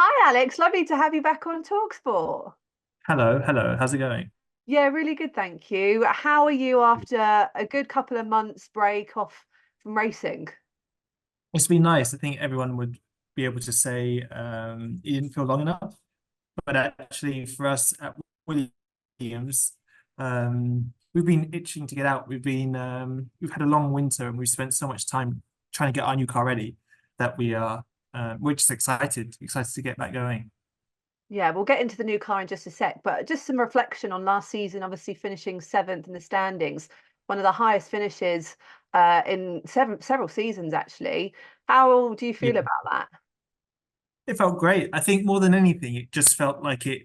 Hi, Alex. Lovely to have you back on talkSPORT. Hello, hello. How's it going? Yeah, really good, thank you. How are you after a good couple of months break off from racing? It's been nice. I think everyone would be able to say it didn't feel long enough, but actually for us at Williams, we've been itching to get out. We've had a long winter and we've spent so much time trying to get our new car ready that we're just excited to get back going. Yeah, we'll get into the new car in just a sec, but just some reflection on last season, obviously finishing seventh in the standings, one of the highest finishes in several seasons, actually. How do you Yeah, feel about that? it felt great. I think more than anything, it just felt like it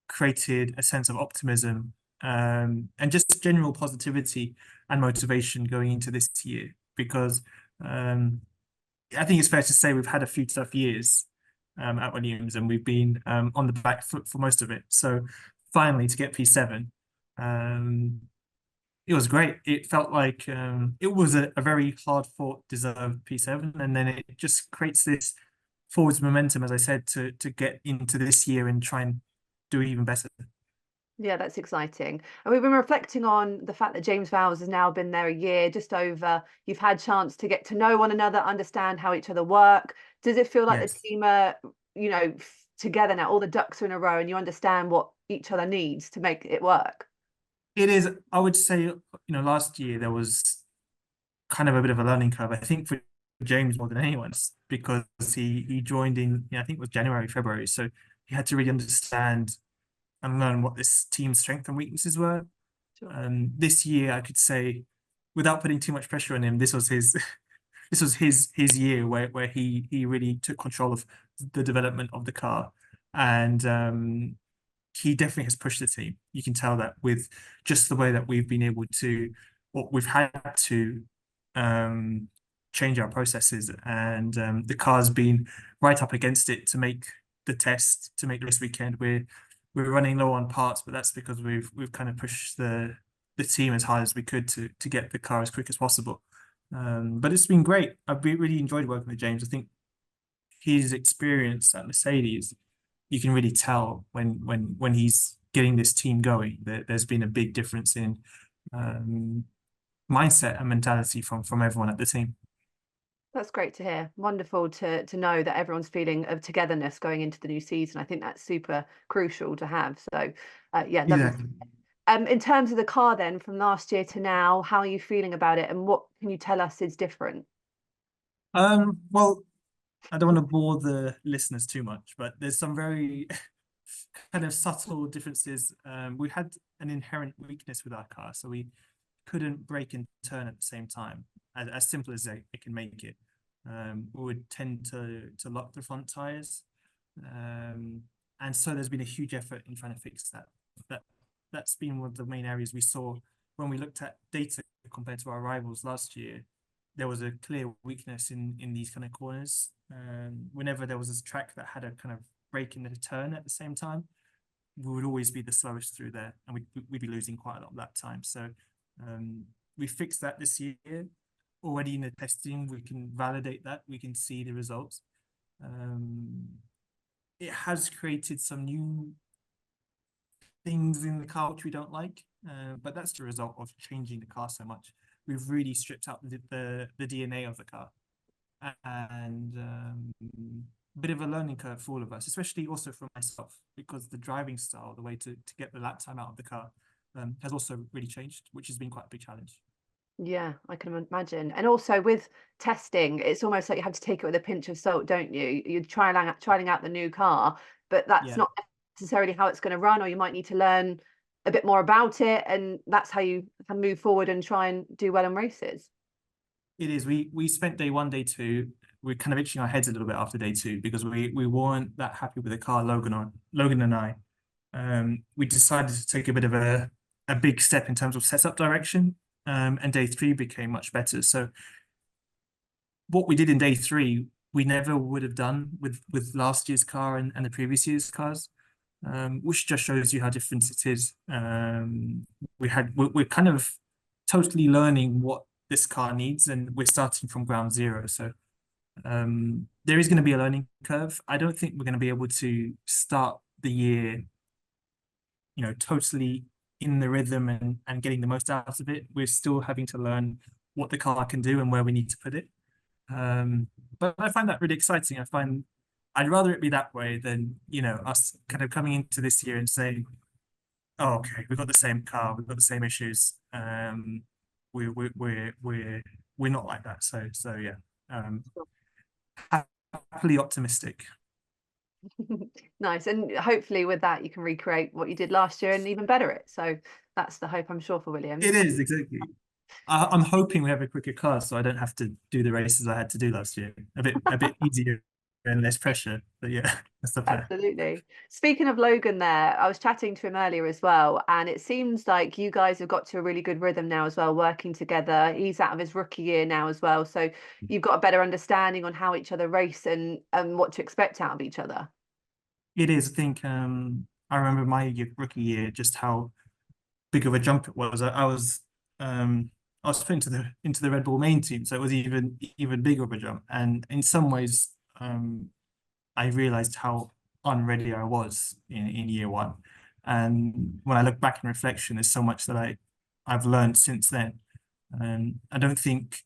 created a sense of optimism and just general positivity and motivation going into this year because um, I think it's fair to say we've had a few tough years at Williams and we've been on the back foot for most of it. So finally to get P7, um, it was great. It felt like it was a very hard fought, deserved P7, and then it just creates this forwards momentum, as I said, to get into this year and try and do even better. Yeah, that's exciting. And we've been reflecting on the fact that James Vowles has now been there a year, just over. You've had chance to get to know one another, understand how each other work. Does it feel like the Yes. team are, together now, all the ducks are in a row, and you understand what each other needs to make it work? It is, I would say, last year there was kind of a bit of a learning curve, I think, for James more than anyone's because he joined in, I think it was January, February. So he had to really understand and learn what this team's strengths and weaknesses were. Sure. This year, I could say, without putting too much pressure on him, this was his this was his year where he really took control of the development of the car. And he definitely has pushed the team. You can tell that with just the way that we've been able to, or we've had to um, change our processes, and the car's been right up against it to make the test, to make this weekend. We're running low on parts, but that's because we've kind of pushed the team as hard as we could to get the car as quick as possible. But it's been great. Really enjoyed working with James. I think his experience at Mercedes, you can really tell when he's getting this team going. There's been a big difference in um, mindset and mentality from everyone at the team. That's great to hear. Wonderful to know that everyone's feeling of togetherness going into the new season. I think that's super crucial to have. So, yeah, lovely. Exactly. In terms of the car, then from last year to now, how are you feeling about it, and what can you tell us is different? Well, I don't want to bore the listeners too much, but there's some very kind of subtle differences. We had an inherent weakness with our car, so we couldn't brake and turn at the same time, as simple as it can make it. We would tend to lock the front tires, um, and so there's been a huge effort in trying to fix that. That that's been one of the main areas we saw when we looked at data compared to our rivals last year. There was a clear weakness in these kind of corners. Whenever there was a track that had a kind of brake and a turn at the same time, we would always be the slowest through there, and we'd be losing quite a lot of that time. So um, we fixed that this year. Already in the testing, we can validate that. We can see the results. Um, it has created some new things in the car which we don't like, but that's the result of changing the car so much. We've really stripped out the DNA of the car, and a bit of a learning curve for all of us, especially also for myself, because the driving style, the way to get the lap time out of the car, has also really changed, which has been quite a big challenge. Yeah, I can imagine. And also with testing, it's almost like you have to take it with a pinch of salt, don't you? You're trialing out the new car, but that's Yeah, not necessarily how it's going to run, or you might need to learn a bit more about it, and that's how you can move forward and try and do well in races. it is. We spent day one, day two. We're kind of itching our heads a little bit after day two because we weren't that happy with the car Logan and I. We decided to take a bit of a big step in terms of setup direction. And day three became much better. So what we did in day three, we never would have done with last year's car and the previous year's cars, which just shows you how different it is. We're kind of totally learning what this car needs, and we're starting from ground zero. So There is going to be a learning curve. I don't think we're going to be able to start the year, totally in the rhythm and getting the most out of it. We're still having to learn what the car can do and where we need to put it. But I find that really exciting. I'd rather it be that way than, us kind of coming into this year and saying, oh, okay, we've got the same car, we've got the same issues. We're not like that. So yeah. Happily optimistic. Nice. And hopefully with that you can recreate what you did last year and even better it. So that's the hope, I'm sure, for Williams. It is, exactly. I'm hoping we have a quicker car so I don't have to do the races I had to do last year. A bit easier and less pressure. But yeah, that's the plan. Absolutely. Speaking of Logan there, I was chatting to him earlier as well, and it seems like you guys have got to a really good rhythm now as well, working together. He's out of his rookie year now as well, so you've got a better understanding on how each other race and what to expect out of each other. It is. I think I remember my rookie year, just how big of a jump it was. I was put into the Red Bull main team, so it was even bigger of a jump. And in some ways, I realized how unready I was in year one. And when I look back in reflection, there's so much that I've learned since then. And I don't think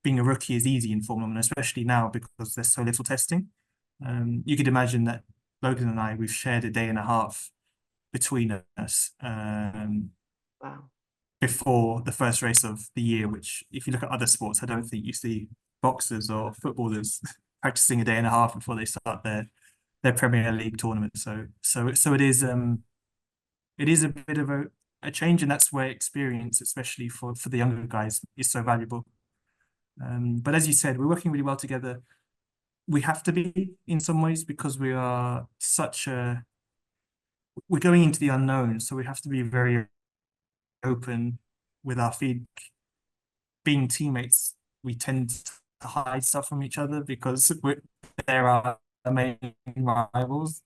being a rookie is easy in Formula One, especially now because there's so little testing. You could imagine that Logan and we've shared a day and a half between us Wow. before the first race of the year, which if you look at other sports, I don't think you see boxers or footballers practicing a day and a half before they start their Premier League tournament. So it is a bit of a change, and that's where experience, especially for the younger guys, is so valuable. But as you said, we're working really well together. We have to be in some ways because we are we're going into the unknown, so we have to be very open with our feedback. Being teammates, we tend to hide stuff from each other because they're our main rivals.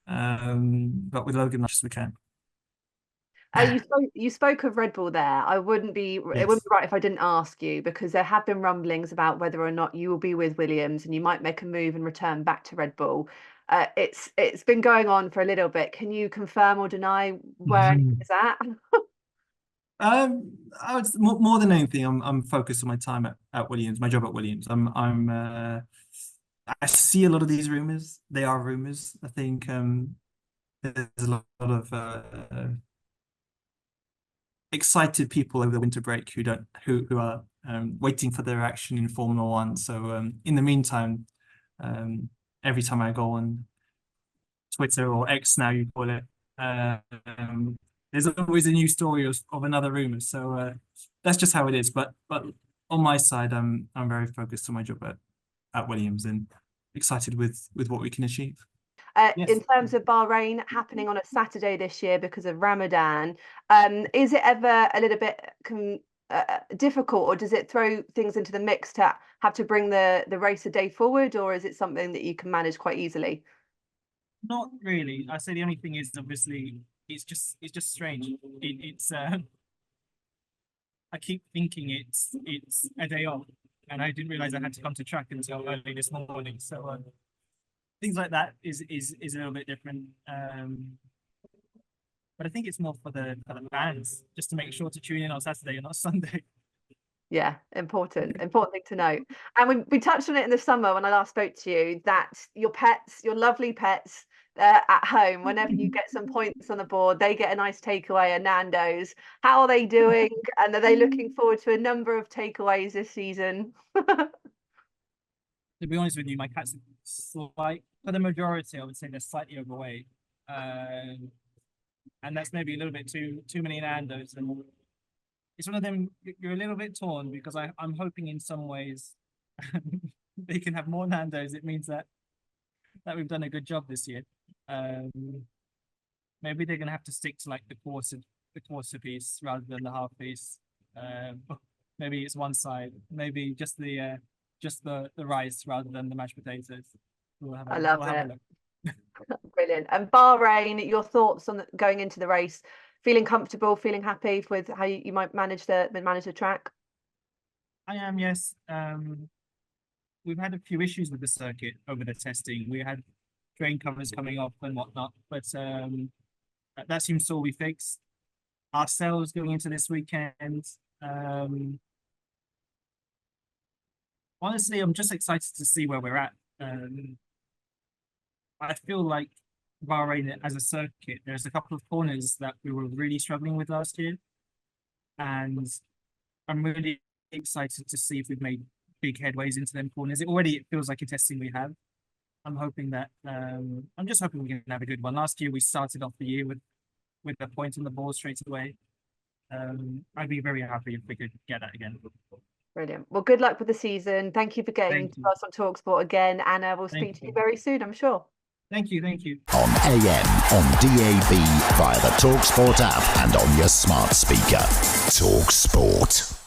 But with Logan, as we can. You spoke of Red Bull there. It wouldn't be Yes. right if I didn't ask you, because there have been rumblings about whether or not you will be with Williams and you might make a move and return back to Red Bull. It's been going on for a little bit. Can you confirm or deny where anything is at? I would more than anything, I'm focused on my time at Williams, my job at Williams. I see a lot of these rumors. They are rumors. I think there's a lot of excited people over the winter break who are waiting for their action in Formula One. So in the meantime, every time I go on Twitter or X now you call it, there's always a new story of another rumor. So that's just how it is. But on my side, I'm very focused on my job at Williams and excited with what we can achieve. Yes. In terms of Bahrain happening on a Saturday this year because of Ramadan, is it ever a little bit difficult, or does it throw things into the mix to have to bring the race a day forward, or is it something that you can manage quite easily? Not really. I say the only thing is obviously it's just strange. I keep thinking it's a day off, and I didn't realize I had to come to track until early this morning. So things like that is a little bit different. But I think it's more for the fans, just to make sure to tune in on Saturday and not Sunday. Yeah, important thing to note. And we touched on it in the summer when I last spoke to you, that your pets, your lovely pets at home, whenever you get some points on the board, they get a nice takeaway at Nando's. How are they doing? And are they looking forward to a number of takeaways this season? To be honest with you, my cats are slight, for the majority, I would say they're slightly overweight. And that's maybe a little bit too many Nando's. And it's one of them, you're a little bit torn because I'm hoping in some ways they can have more Nando's. It means that we've done a good job this year. Maybe they're gonna have to stick to like the quarter piece rather than the half piece. Maybe it's one side. Maybe just the rice rather than the mashed potatoes. I love it. Brilliant. And Bahrain, your thoughts on going into the race? Feeling comfortable, feeling happy with how you might manage the track? I am, yes. we've had a few issues with the circuit over the testing. We had drain covers coming off and whatnot, but that seems to all be fixed. Ourselves going into this weekend, honestly, I'm just excited to see where we're at. I feel like Bahrain as a circuit, there's a couple of corners that we were really struggling with last year. And I'm really excited to see if we've made big headways into them corners. It feels like a testing we have. I'm hoping that, I'm just hoping we can have a good one. Last year, we started off the year with a point on the board straight away. I'd be very happy if we could get that again. Brilliant. Well, good luck with the season. Thank you for getting to us on talkSPORT again, and we'll speak to you very soon, I'm sure. Thank you. On AM, on DAB, via the talkSPORT app and on your smart speaker. talkSPORT.